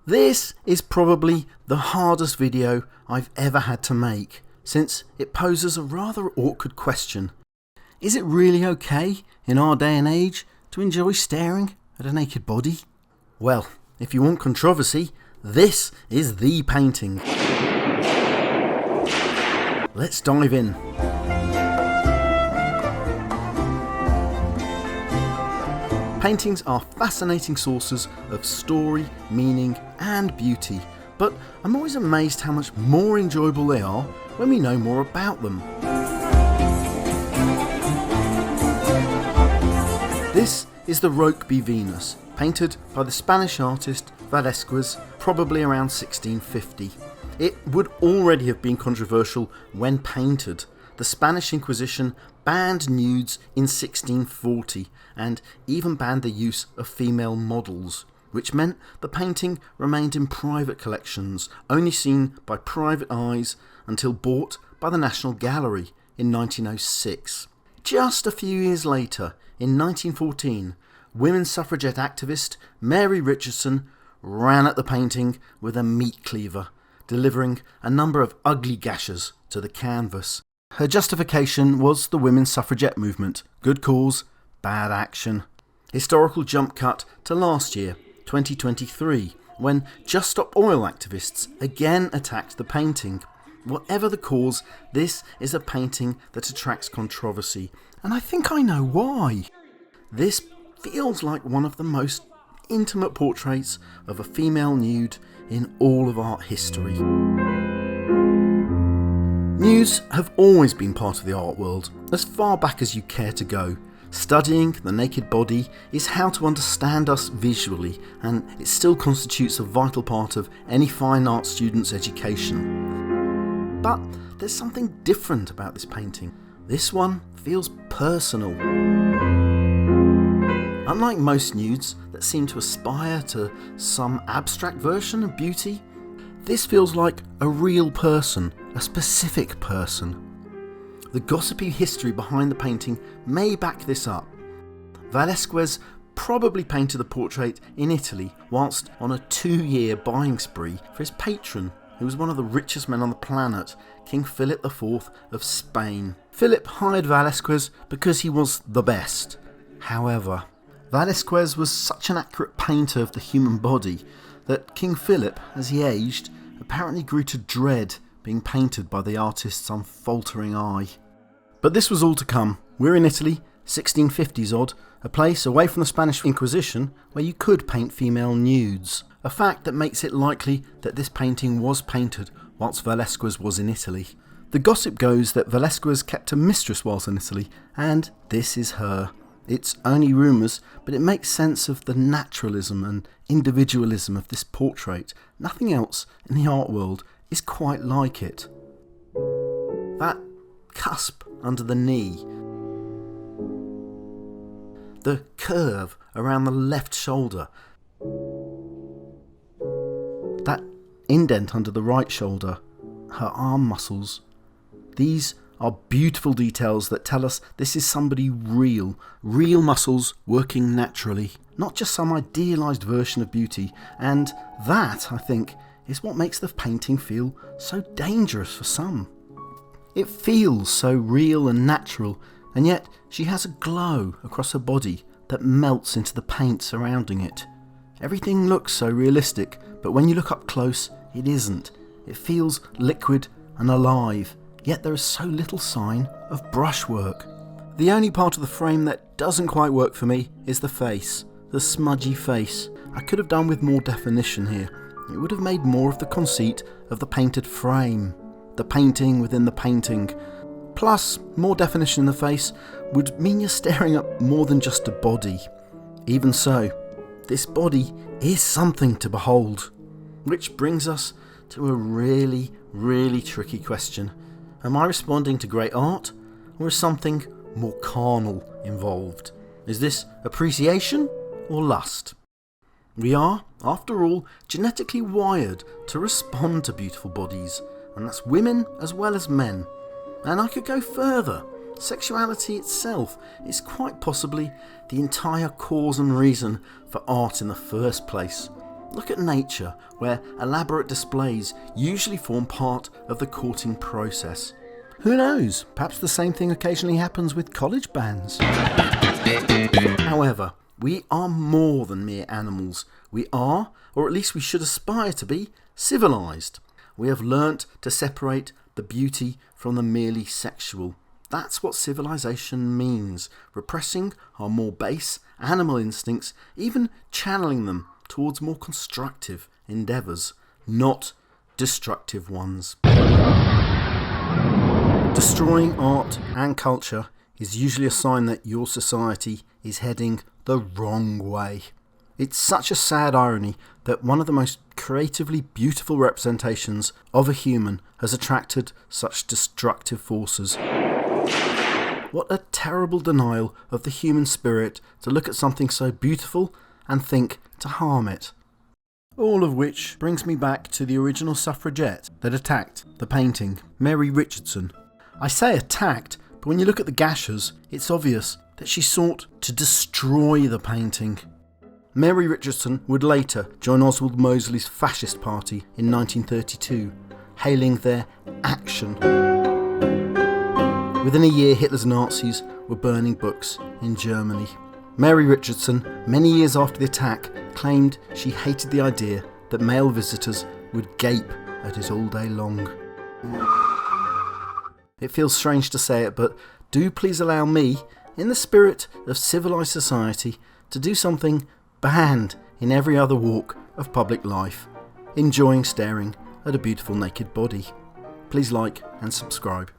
This is probably the hardest video I've ever had to make, since it poses a rather awkward question. Is it really okay in our day and age to enjoy staring at a naked body? Well, if you want controversy, this is the painting. Let's dive in. Paintings are fascinating sources of story, meaning and beauty, but I'm always amazed how much more enjoyable they are when we know more about them. This is the Rokeby Venus, painted by the Spanish artist Velázquez, probably around 1650. It would already have been controversial when painted. The Spanish Inquisition banned nudes in 1640 and even banned the use of female models, which meant the painting remained in private collections, only seen by private eyes until bought by the National Gallery in 1906. Just a few years later, in 1914, women's suffragette activist Mary Richardson ran at the painting with a meat cleaver, delivering a number of ugly gashes to the canvas. Her justification was the women's suffragette movement. Good cause, bad action. Historical jump cut to last year, 2023, when Just Stop Oil activists again attacked the painting. Whatever the cause, this is a painting that attracts controversy, and I think I know why. This feels like one of the most intimate portraits of a female nude in all of art history. Nudes have always been part of the art world, as far back as you care to go. Studying the naked body is how to understand us visually, and it still constitutes a vital part of any fine art student's education. But there's something different about this painting. This one feels personal. Unlike most nudes that seem to aspire to some abstract version of beauty, this feels like a real person, a specific person. The gossipy history behind the painting may back this up. Velázquez probably painted the portrait in Italy whilst on a 2-year buying spree for his patron, who was one of the richest men on the planet, King Philip IV of Spain. Philip hired Velázquez because he was the best. However, Velázquez was such an accurate painter of the human body that King Philip, as he aged, apparently grew to dread being painted by the artist's unfaltering eye. But this was all to come. We're in Italy, 1650s odd, a place away from the Spanish Inquisition where you could paint female nudes. A fact that makes it likely that this painting was painted whilst Velázquez was in Italy. The gossip goes that Velázquez kept a mistress whilst in Italy, and this is her. It's only rumours, but it makes sense of the naturalism and individualism of this portrait. Nothing else in the art world is quite like it. That cusp under the knee, the curve around the left shoulder, that indent under the right shoulder, her arm muscles. These are beautiful details that tell us this is somebody real muscles working naturally, not just some idealised version of beauty, and that, I think, is what makes the painting feel so dangerous for some. It feels so real and natural, and yet she has a glow across her body that melts into the paint surrounding it. Everything looks so realistic, but when you look up close, it isn't. It feels liquid and alive, yet there is so little sign of brushwork. The only part of the frame that doesn't quite work for me is the face, the smudgy face. I could have done with more definition here. It would have made more of the conceit of the painted frame, the painting within the painting. Plus, more definition in the face would mean you're staring at more than just a body. Even so, this body is something to behold. Which brings us to a really tricky question. Am I responding to great art, or is something more carnal involved? Is this appreciation or lust? We are, after all, genetically wired to respond to beautiful bodies, and that's women as well as men. And I could go further. Sexuality itself is quite possibly the entire cause and reason for art in the first place. Look at nature, where elaborate displays usually form part of the courting process. Who knows, perhaps the same thing occasionally happens with college bands. However, we are more than mere animals. We are, or at least we should aspire to be, civilised. We have learnt to separate the beauty from the merely sexual. That's what civilization means, repressing our more base animal instincts, even channeling them towards more constructive endeavours, not destructive ones. Destroying art and culture is usually a sign that your society is heading the wrong way. It's such a sad irony that one of the most creatively beautiful representations of a human has attracted such destructive forces. What a terrible denial of the human spirit to look at something so beautiful and think to harm it. All of which brings me back to the original suffragette that attacked the painting, Mary Richardson. I say attacked, but when you look at the gashes, it's obvious that she sought to destroy the painting. Mary Richardson would later join Oswald Mosley's fascist party in 1932, hailing their action. Within a year, Hitler's Nazis were burning books in Germany. Mary Richardson, many years after the attack, claimed she hated the idea that male visitors would gape at it all day long. It feels strange to say it, but do please allow me, in the spirit of civilised society, to do something banned in every other walk of public life, enjoying staring at a beautiful naked body. Please like and subscribe.